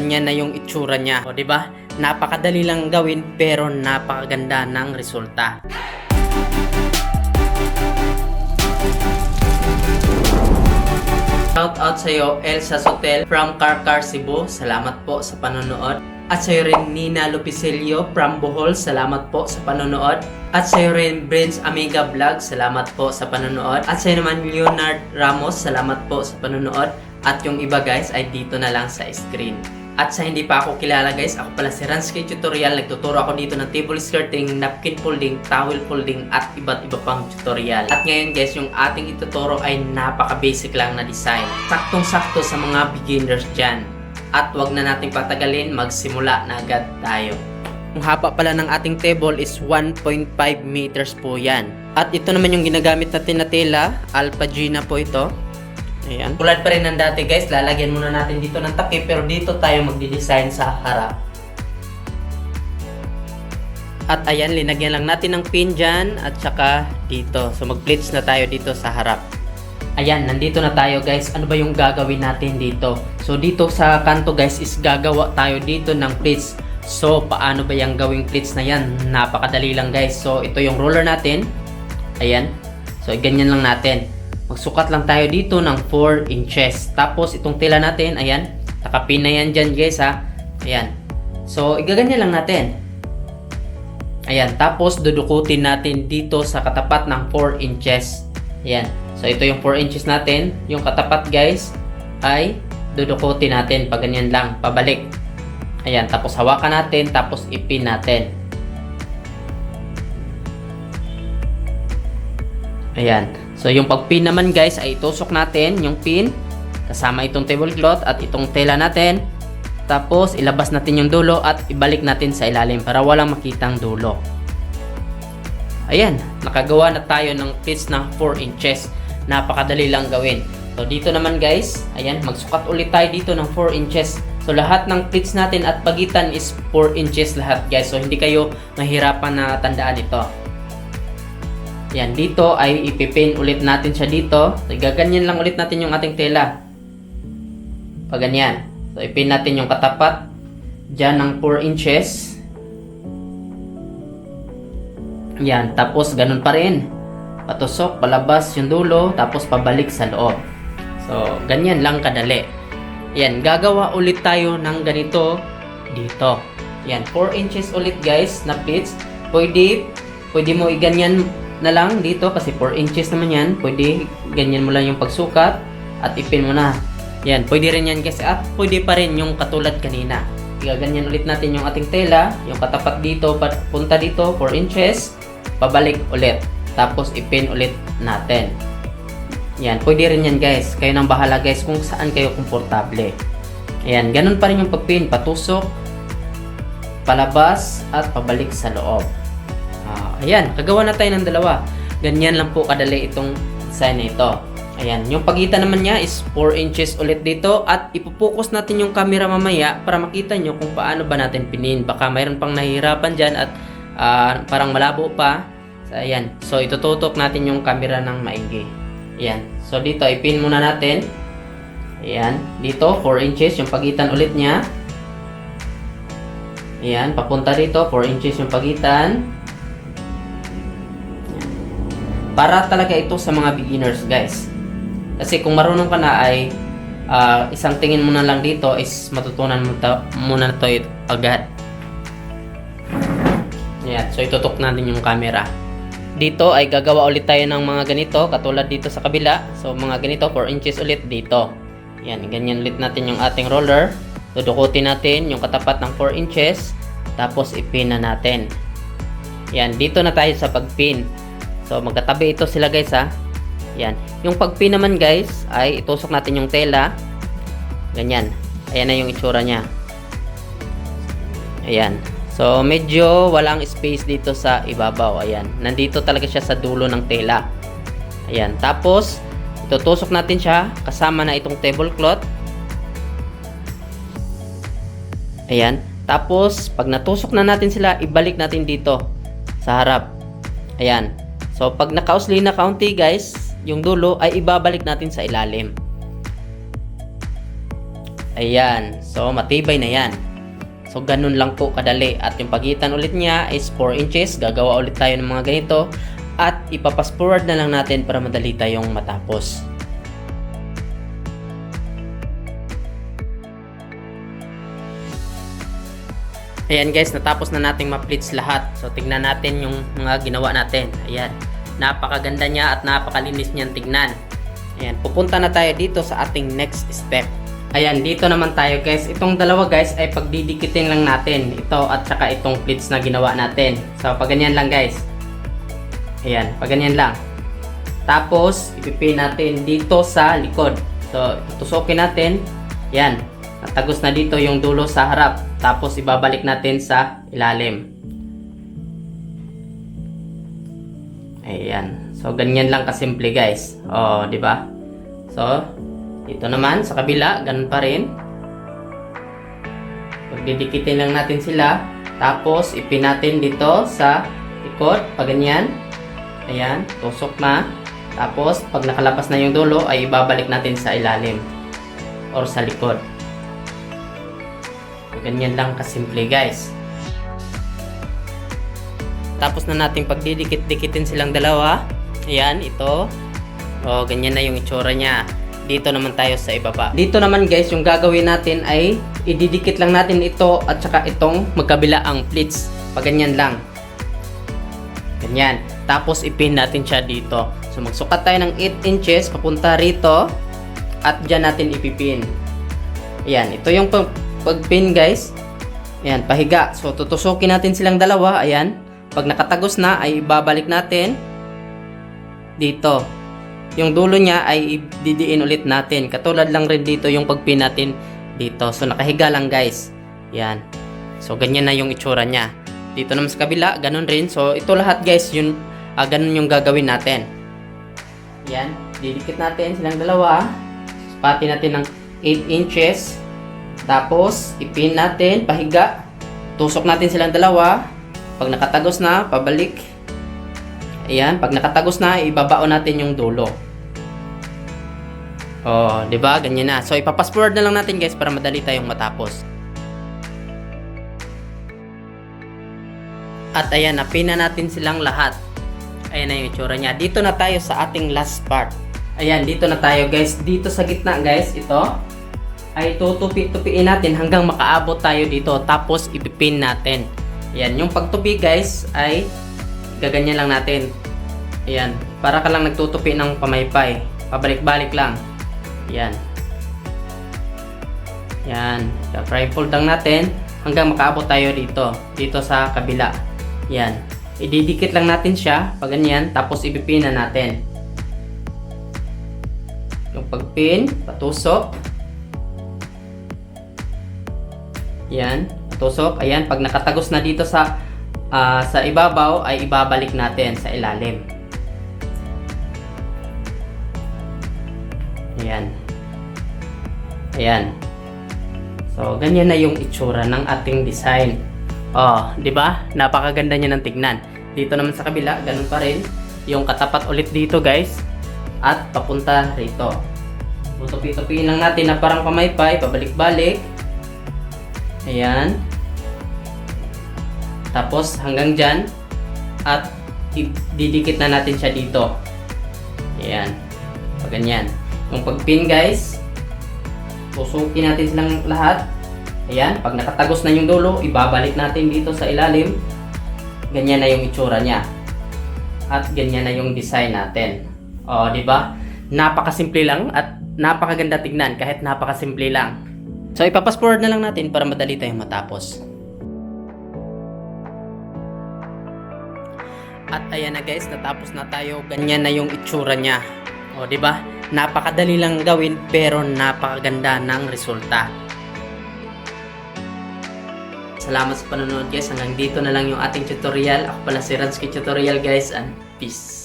ganyan na yung itsura niya. O, diba? Napakadali lang gawin pero napakaganda ng resulta. Shout out sa iyo, Elsa Sotel from Karkar, Cebu. Salamat po sa panonood. At sa iyo rin, Nina Lupisilio from Bohol. Salamat po sa panonood. At sa iyo rin, Brins Amiga Vlog. Salamat po sa panonood. At sa iyo naman, Leonard Ramos. Salamat po sa panonood. At yung iba guys ay dito na lang sa screen. At sa hindi pa ako kilala guys, ako pala si Ransky Tutorial. Nagtuturo ako dito ng table skirting, napkin folding, towel folding at iba't iba pang tutorial. At ngayon guys, yung ating ituturo ay napaka-basic lang na design. Saktong-sakto sa mga beginners dyan. At wag na nating patagalin, magsimula na agad tayo. Ang haba pala ng ating table is 1.5 meters po yan. At ito naman yung ginagamit natin na tela, Alpha Gina po ito. Ayan. Tulad pa rin ng dati guys, lalagyan muna natin dito ng takip pero dito tayo magdi-design sa harap. At ayan, linagyan lang natin ng pin dyan at saka dito. So mag-pleats na tayo dito sa harap. Ayan, nandito na tayo guys. Ano ba yung gagawin natin dito? So dito sa kanto guys is gagawa tayo dito ng pleats. So paano ba yung gawing pleats na yan? Napakadali lang guys. So ito yung roller natin. Ayan. So ganyan lang natin. Magsukat lang tayo dito ng 4 inches. Tapos itong tela natin, ayan, nakapin na yan dyan guys ha. Ayan. So igaganyan lang natin. Ayan. Tapos dudukutin natin dito sa katapat ng 4 inches. Ayan. So ito yung 4 inches natin. Yung katapat guys ay dudukutin natin. Pag ganyan lang, pabalik. Ayan. Tapos hawakan natin. Tapos ipin natin. Ayan. So yung pagpin naman guys ay itusok natin yung pin kasama itong tablecloth at itong tela natin. Tapos ilabas natin yung dulo at ibalik natin sa ilalim para walang makitang dulo. Ayan, nakagawa na tayo ng pleats na 4 inches. Napakadali lang gawin. So dito naman guys, ayan, magsukat ulit tayo dito ng 4 inches. So lahat ng pleats natin at pagitan is 4 inches lahat guys. So hindi kayo mahirapan na tandaan ito. Yan, dito ay ipipin ulit natin siya dito. So, gaganyan lang ulit natin yung ating tela. Pag ganyan. So, ipin natin yung katapat dyan ng 4 inches. Yan, tapos ganun pa rin. Patusok, palabas yung dulo, tapos pabalik sa loob. So, ganyan lang kadali. Yan, gagawa ulit tayo ng ganito dito. Yan, 4 inches ulit guys na pleats. Pwede mo iganyan na lang dito kasi 4 inches naman yan. Pwede ganyan mo lang yung pagsukat at ipin mo na. Yan, pwede rin yan guys at pwede pa rin yung katulad kanina. Igaganyan ulit natin yung ating tela, yung katapat dito, punta dito 4 inches, pabalik ulit. Tapos ipin ulit natin. Yan, pwede rin yan guys. Kayo nang bahala guys kung saan kayo komportable. Ayan, ganun pa rin yung pagpin, patusok, palabas at pabalik sa loob. Ayan, kagawa na tayo ng dalawa. Ganyan lang po kadali itong design na ito. Ayan, yung pagitan naman niya is 4 inches ulit dito at ipopokus natin yung camera mamaya para makita nyo kung paano ba natin pinin. Baka mayroon pang nahihirapan dyan at parang malabo pa. So, ayan, so itututok natin yung camera ng maigi. Ayan, so dito ipin muna natin. Ayan, dito 4 inches yung pagitan ulit niya. Ayan, papunta dito 4 inches yung pagitan. Para talaga ito sa mga beginners guys. Kasi kung marunong ka na ay isang tingin mo na lang dito is matutunan mo muna na ito agad. Ayan, so itutok natin yung camera. Dito ay gagawa ulit tayo ng mga ganito katulad dito sa kabila. So mga ganito 4 inches ulit dito. Ayan, ganyan ulit natin yung ating roller. Dudukutin natin yung katapat ng 4 inches. Tapos ipin na natin. Ayan, dito na tayo sa pagpin. So magkatabi ito sila guys ha. Yan. Yung pagpin naman guys ay itusok natin yung tela. Ganyan. Ayan na yung itsura niya. Ayan. So medyo walang space dito sa ibabaw. Ayan. Nandito talaga siya sa dulo ng tela. Ayan. Tapos itutusok natin siya kasama na itong tablecloth. Ayan. Tapos pag natusok na natin sila, ibalik natin dito sa harap. Ayan. So, pag nakausli na kaunti guys, yung dulo ay ibabalik natin sa ilalim. Ayan. So, matibay na yan. So, ganun lang po kadali. At yung pagitan ulit niya is 4 inches. Gagawa ulit tayo ng mga ganito. At ipapas forward na lang natin para madali tayong matapos. Ayan guys, natapos na nating ma-pleats lahat. So, tignan natin yung mga ginawa natin. Ayan. Napakaganda niya at napakalinis niyang tignan. Ayan. Pupunta na tayo dito sa ating next step. Ayan, dito naman tayo guys. Itong dalawa guys ay pagdidikitin lang natin. Ito at saka itong pleats na ginawa natin. So, paganyan lang guys. Ayan, paganyan lang. Tapos, ipipin natin dito sa likod. So, tutusokin natin. Ayan. Natagos na dito yung dulo sa harap. Tapos ibabalik natin sa ilalim. Ayan. So ganyan lang kasimple guys. Oh, di ba? So dito naman sa kabila, ganun pa rin. Pagdidikitin lang natin sila. Tapos ipin natin dito sa likod, pag ganyan. Ayan, tusok na. Tapos pag nakalabas na yung dulo ay ibabalik natin sa ilalim or sa likod. Ganyan lang kasimple guys. Tapos na nating pagdidikit-dikitin silang dalawa. Ayan, ito. O, ganyan na yung itsura niya. Dito naman tayo sa ibaba. Dito naman guys, yung gagawin natin ay ididikit lang natin ito at saka itong magkabila ang pleats. Pag ganyan lang. Ganyan. Tapos ipin natin siya dito. So magsukat tayo ng 8 inches papunta rito at dyan natin ipipin. Ayan, ito yung pagpin guys. Ayan, pahiga. So tutusukin natin silang dalawa. Ayan. Pag nakatagos na ay ibabalik natin dito. Yung dulo niya ay didiin ulit natin. Katulad lang rin dito yung pagpin natin dito. So nakahiga lang guys. Ayan. So ganyan na yung itsura niya. Dito naman sa kabila, ganun rin. So ito lahat guys, yun ganun yung gagawin natin. Ayan. Didikit natin silang dalawa. Pati natin ng 8 inches. Tapos, ipin natin, pahiga. Tusok natin silang dalawa. Pag nakatagos na, pabalik. Ayan, pag nakatagos na, ibabaon natin yung dulo. Oh, 'di ba? Ganyan na. So, ipapas forward na lang natin guys para madali tayong matapos. At ayan, napin na natin silang lahat. Ayan na yung itsura niya. Dito na tayo sa ating last part. Ayan, dito na tayo guys. Dito sa gitna guys, ito ay tutupi-tupiin natin hanggang makaabot tayo dito. Tapos ipipin natin. Ayan, yung pagtupi guys ay gaganyan lang natin. Ayan, para ka lang nagtutupi ng pamaypay. Pabalik-balik lang. Ayan. Ayan, i-fold lang natin hanggang makaabot tayo dito. Dito sa kabila. Ayan. Ididikit lang natin siya pag ganyan. Tapos ipipin na natin. Yung pagpin, patusok. Ayan, tusok. Ayan, pag nakatagos na dito sa ibabaw ay ibabalik natin sa ilalim. Ayan. Ayan. So, ganyan na yung itsura ng ating design. Oh, 'di ba? Napakaganda niya ng tignan. Dito naman sa kabila, ganun pa rin. Yung katapat ulit dito, guys. At papunta rito. Tutupi-tupiin lang natin na parang pamaypay, pabalik-balik. Ayan. Tapos hanggang dyan. At didikit na natin siya dito. Ayan. Pag ganyan. Yung pagpin guys, tusukin natin silang lahat. Ayan. Pag nakatagos na yung dulo, ibabalik natin dito sa ilalim. Ganyan na yung itsura niya. At ganyan na yung design natin. O, di ba? Napakasimple lang at napakaganda tignan kahit napakasimple lang. So, ipapas forward na lang natin para madali tayong matapos. At ayan na guys, natapos na tayo. Ganyan na yung itsura niya. O, di ba? Napakadali lang gawin pero napakaganda ng resulta. Salamat sa panonood guys. Hanggang dito na lang yung ating tutorial. Ako pala si Ransky Tutorial guys and peace.